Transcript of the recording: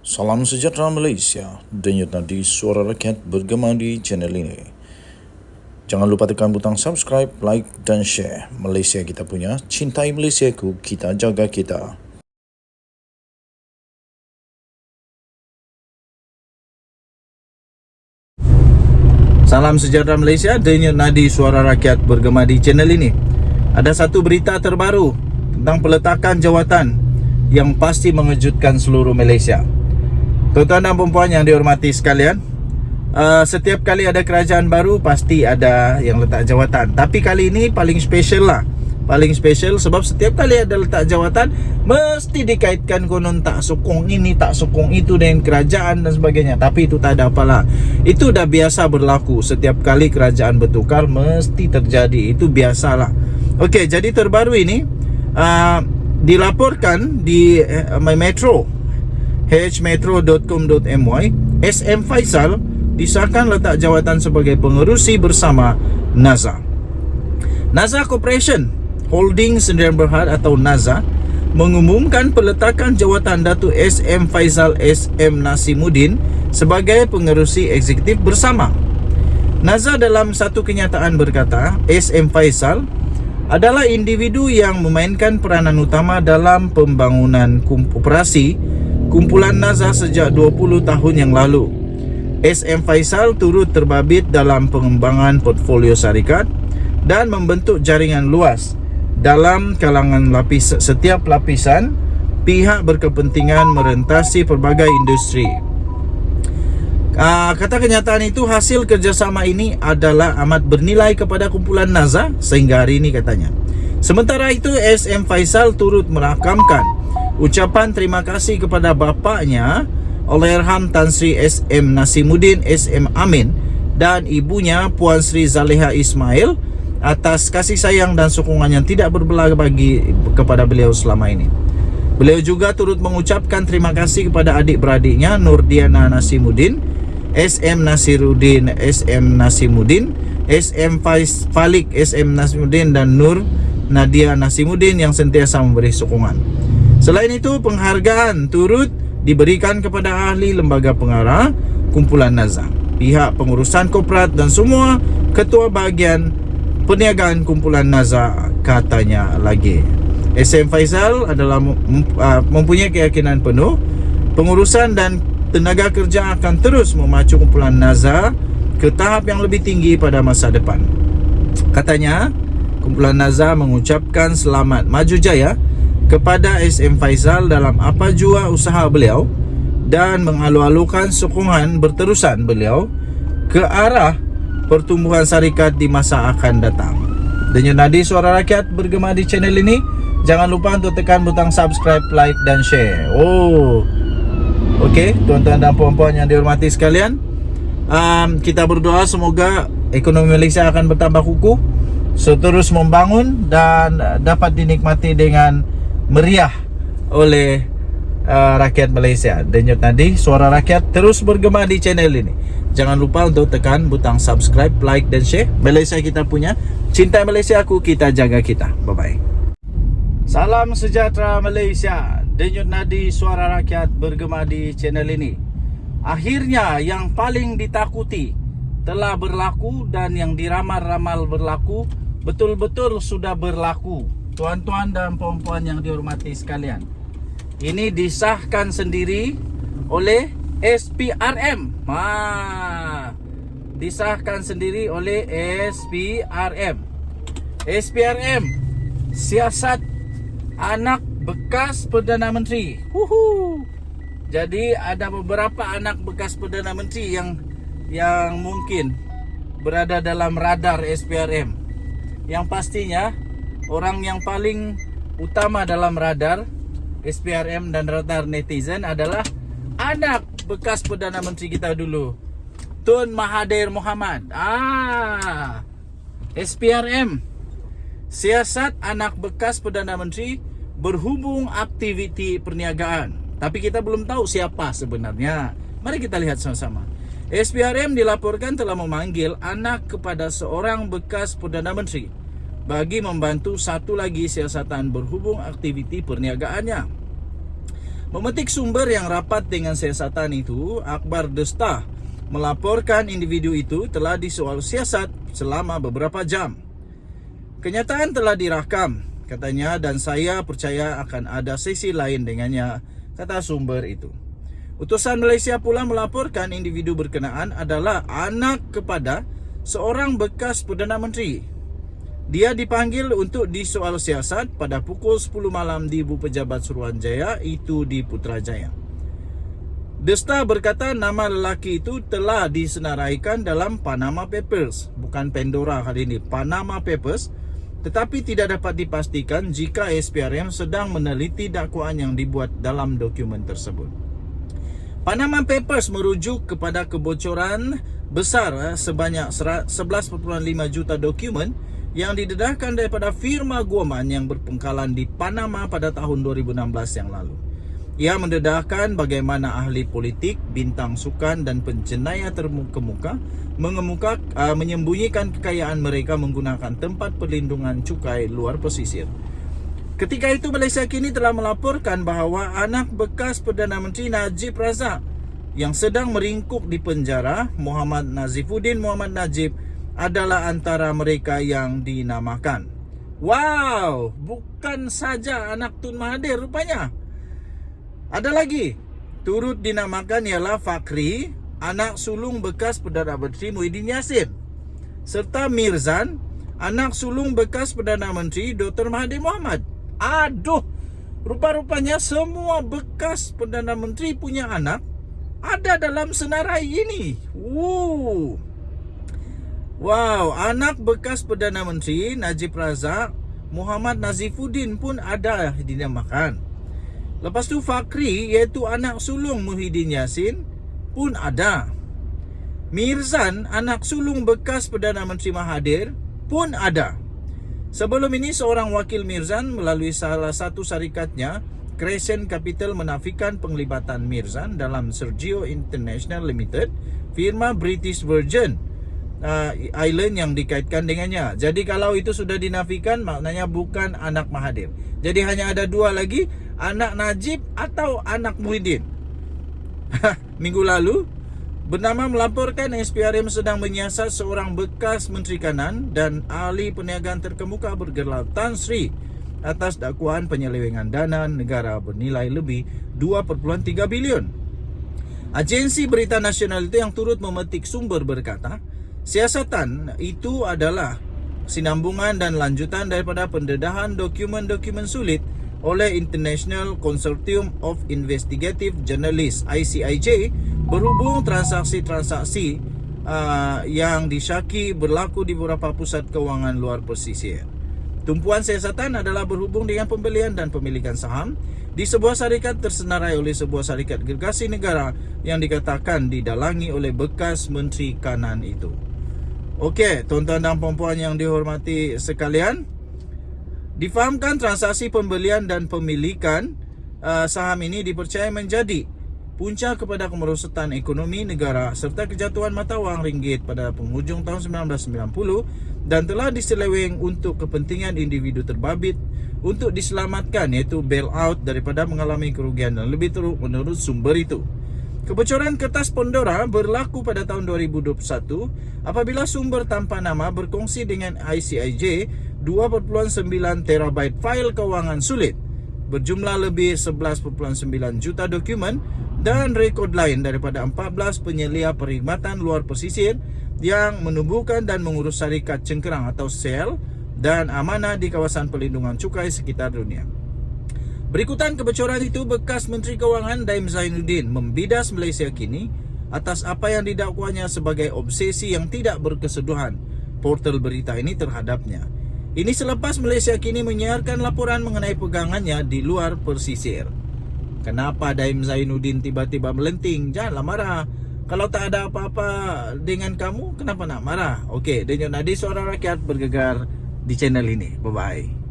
Salam sejahtera Malaysia, denyut nadi suara rakyat bergema di channel ini. Jangan lupa tekan butang subscribe, like dan share. Malaysia kita punya, cintai Malaysiaku, kita jaga kita. Salam sejahtera Malaysia, denyut nadi suara rakyat bergema di channel ini. Ada satu berita terbaru tentang peletakan jawatan yang pasti mengejutkan seluruh Malaysia. Tuan-tuan dan puan yang dihormati sekalian, setiap kali ada kerajaan baru pasti ada yang letak jawatan. Tapi kali ini paling special lah. Paling special sebab setiap kali ada letak jawatan mesti dikaitkan konon tak sokong ini, tak sokong itu dengan kerajaan dan sebagainya. Tapi itu tak ada apalah. Itu dah biasa berlaku. Setiap kali kerajaan bertukar mesti terjadi. Itu biasalah. Okey, jadi terbaru ini dilaporkan di My Metro hmetro.com.my, SM Faisal disahkan letak jawatan sebagai pengerusi bersama NAZA. NAZA Corporation Holding Sdn Bhd atau NAZA mengumumkan peletakan jawatan Datuk SM Faisal SM Nasimuddin sebagai pengerusi eksekutif bersama. NAZA dalam satu kenyataan berkata, SM Faisal adalah individu yang memainkan peranan utama dalam pembangunan operasi kumpulan NAZA sejak 20 tahun yang lalu. SM Faisal turut terbabit dalam pengembangan portfolio syarikat dan membentuk jaringan luas dalam kalangan setiap lapisan pihak berkepentingan merentasi pelbagai industri. Kata kenyataan itu, hasil kerjasama ini adalah amat bernilai kepada kumpulan NAZA sehingga hari ini katanya. Sementara itu, SM Faisal turut merakamkan ucapan terima kasih kepada bapaknya Allahyarham Tan Sri SM Nasimuddin SM Amin dan ibunya Puan Sri Zaleha Ismail atas kasih sayang dan sokongan yang tidak berbelah bagi kepada beliau selama ini. Beliau juga turut mengucapkan terima kasih kepada adik-beradiknya Nurdiana Nasimuddin, SM Nasiruddin SM Nasimuddin, SM Falik SM Nasimuddin dan Nur Nadia Nasimuddin yang sentiasa memberi sokongan. Selain itu, penghargaan turut diberikan kepada ahli lembaga pengarah kumpulan NAZA, pihak pengurusan korporat dan semua ketua bahagian perniagaan kumpulan NAZA, katanya lagi. SM Faisal adalah mempunyai keyakinan penuh pengurusan dan tenaga kerja akan terus memacu kumpulan NAZA ke tahap yang lebih tinggi pada masa depan. Katanya, kumpulan NAZA mengucapkan selamat maju jaya kepada SM Faisal dalam apa jua usaha beliau dan mengalu-alukan sokongan berterusan beliau ke arah pertumbuhan syarikat di masa akan datang. Denyut nadi suara rakyat bergema di channel ini. Jangan lupa untuk tekan butang subscribe, like dan share. Okey, tuan-tuan dan puan-puan yang dihormati sekalian, kita berdoa semoga ekonomi Malaysia akan bertambah kukuh, terus membangun dan dapat dinikmati dengan meriah oleh rakyat Malaysia. Denyut nadi suara rakyat terus bergema di channel ini. Jangan lupa untuk tekan butang subscribe, like dan share. Malaysia kita punya, cintai Malaysiaku, kita jaga kita. Bye bye. Salam sejahtera Malaysia, denyut nadi suara rakyat bergema di channel ini. Akhirnya yang paling ditakuti telah berlaku dan yang diramal-ramal berlaku betul-betul sudah berlaku. Tuan-tuan dan puan-puan yang dihormati sekalian, ini disahkan sendiri oleh SPRM. Disahkan sendiri oleh SPRM. SPRM, siasat anak bekas Perdana Menteri. Jadi ada beberapa anak bekas Perdana Menteri yang mungkin berada dalam radar SPRM. Yang pastinya orang yang paling utama dalam radar SPRM dan radar netizen adalah anak bekas Perdana Menteri kita dulu, Tun Mahathir Mohamad. SPRM, siasat anak bekas Perdana Menteri berhubung aktiviti perniagaan. Tapi kita belum tahu siapa sebenarnya. Mari kita lihat sama-sama. SPRM dilaporkan telah memanggil anak kepada seorang bekas Perdana Menteri bagi membantu satu lagi siasatan berhubung aktiviti perniagaannya. Memetik sumber yang rapat dengan siasatan itu, Akbar Desta melaporkan individu itu telah disoal siasat selama beberapa jam. Kenyataan telah direkam, katanya, dan saya percaya akan ada sesi lain dengannya, kata sumber itu. Utusan Malaysia pula melaporkan individu berkenaan adalah anak kepada seorang bekas Perdana Menteri. Dia dipanggil untuk disoal siasat pada pukul 10 malam di Ibu Pejabat Suruhanjaya, itu di Putrajaya. Desta berkata nama lelaki itu telah disenaraikan dalam Panama Papers, bukan Pandora kali ini, Panama Papers, tetapi tidak dapat dipastikan jika SPRM sedang meneliti dakwaan yang dibuat dalam dokumen tersebut. Panama Papers merujuk kepada kebocoran besar sebanyak 11.5 juta dokumen yang didedahkan daripada firma Guoman yang berpangkalan di Panama pada tahun 2016 yang lalu. Ia mendedahkan bagaimana ahli politik, bintang sukan dan penjenayah terkemuka menyembunyikan kekayaan mereka menggunakan tempat perlindungan cukai luar pesisir. Ketika itu Malaysia kini telah melaporkan bahawa anak bekas Perdana Menteri Najib Razak yang sedang meringkuk di penjara, Muhammad Nazifuddin Muhammad Najib, adalah antara mereka yang dinamakan. Wow, bukan saja anak Tun Mahathir rupanya. Ada lagi, turut dinamakan ialah Fakhri, anak sulung bekas Perdana Menteri Muhyiddin Yassin, serta Mirzan, anak sulung bekas Perdana Menteri Dr. Mahathir Mohamad. Aduh, rupa-rupanya semua bekas Perdana Menteri punya anak ada dalam senarai ini. Wow, anak bekas Perdana Menteri Najib Razak, Muhammad Nazifuddin pun ada dinamakan. Lepas tu Fakhri, iaitu anak sulung Muhyiddin Yassin, pun ada. Mirzan, anak sulung bekas Perdana Menteri Mahathir, pun ada. Sebelum ini seorang wakil Mirzan melalui salah satu syarikatnya, Crescent Capital, menafikan penglibatan Mirzan dalam Sergio International Limited, firma British Virgin Island yang dikaitkan dengannya. Jadi kalau itu sudah dinafikan, maknanya bukan anak Mahathir. Jadi hanya ada dua lagi, anak Najib atau anak Muhyiddin. Minggu lalu, Bernama melaporkan SPRM sedang menyiasat seorang bekas Menteri Kanan dan ahli perniagaan terkemuka bergelar Tan Sri atas dakwaan penyelewengan dana negara bernilai lebih 2.3 bilion. Agensi Berita Nasional itu yang turut memetik sumber berkata, siasatan itu adalah sinambungan dan lanjutan daripada pendedahan dokumen-dokumen sulit oleh International Consortium of Investigative Journalists (ICIJ) berhubung transaksi-transaksi yang disyaki berlaku di beberapa pusat kewangan luar pesisir. Tumpuan siasatan adalah berhubung dengan pembelian dan pemilikan saham di sebuah syarikat tersenarai oleh sebuah syarikat gergasi negara yang dikatakan didalangi oleh bekas Menteri Kanan itu. Okey, tuan-tuan dan puan-puan yang dihormati sekalian, difahamkan transaksi pembelian dan pemilikan saham ini dipercayai menjadi punca kepada kemerosotan ekonomi negara serta kejatuhan mata wang ringgit pada penghujung tahun 1990 dan telah diseleweng untuk kepentingan individu terbabit untuk diselamatkan, iaitu bailout daripada mengalami kerugian dan lebih teruk menurut sumber itu. Kebocoran kertas Pandora berlaku pada tahun 2021 apabila sumber tanpa nama berkongsi dengan ICIJ 2.9 terabyte fail kewangan sulit berjumlah lebih 11.9 juta dokumen dan rekod lain daripada 14 penyelia perkhidmatan luar pesisir yang menubuhkan dan mengurus syarikat cengkerang atau sel dan amanah di kawasan perlindungan cukai sekitar dunia. Berikutan kebocoran itu, bekas Menteri Kewangan Daim Zainuddin membidas Malaysia kini atas apa yang didakwanya sebagai obsesi yang tidak berkeseduhan portal berita ini terhadapnya. Ini selepas Malaysia kini menyiarkan laporan mengenai pegangannya di luar pesisir. Kenapa Daim Zainuddin tiba-tiba melenting? Janganlah marah. Kalau tak ada apa-apa dengan kamu, kenapa nak marah? Okey, Denyut Nadi Suara Rakyat bergegar di channel ini. Bye-bye.